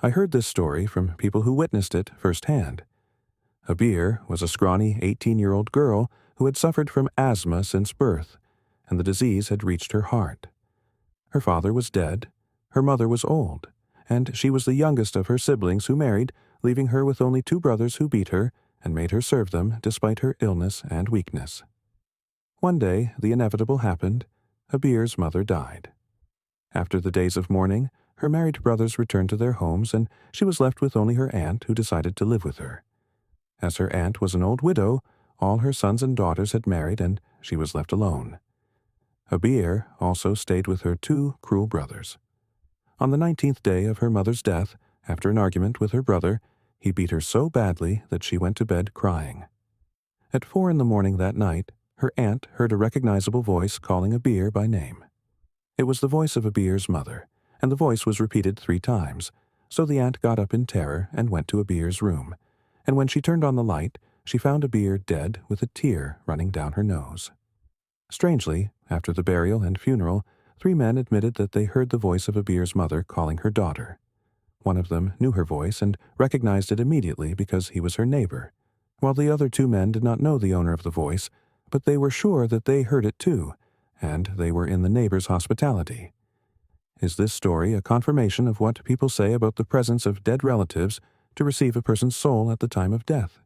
I heard this story from people who witnessed it firsthand. Abir was a scrawny 18-year-old girl who had suffered from asthma since birth, and the disease had reached her heart. Her father was dead, her mother was old, and she was the youngest of her siblings who married, leaving her with only 2 brothers who beat her and made her serve them despite her illness and weakness. One day, the inevitable happened. Abir's mother died. After the days of mourning, her married brothers returned to their homes, and she was left with only her aunt, who decided to live with her. As her aunt was an old widow, all her sons and daughters had married, and she was left alone. Abir also stayed with her 2 cruel brothers. On the 19th day of her mother's death, after an argument with her brother, he beat her so badly that she went to bed crying. At 4 in the morning that night, her aunt heard a recognizable voice calling Abir by name. It was the voice of Abir's mother, and the voice was repeated 3 times, so the aunt got up in terror and went to Abir's room, and when she turned on the light, she found Abir dead with a tear running down her nose. Strangely, after the burial and funeral, 3 men admitted that they heard the voice of Abir's mother calling her daughter. One of them knew her voice and recognized it immediately because he was her neighbor, while the other 2 men did not know the owner of the voice, but they were sure that they heard it too, and they were in the neighbor's hospitality. Is this story a confirmation of what people say about the presence of dead relatives to receive a person's soul at the time of death?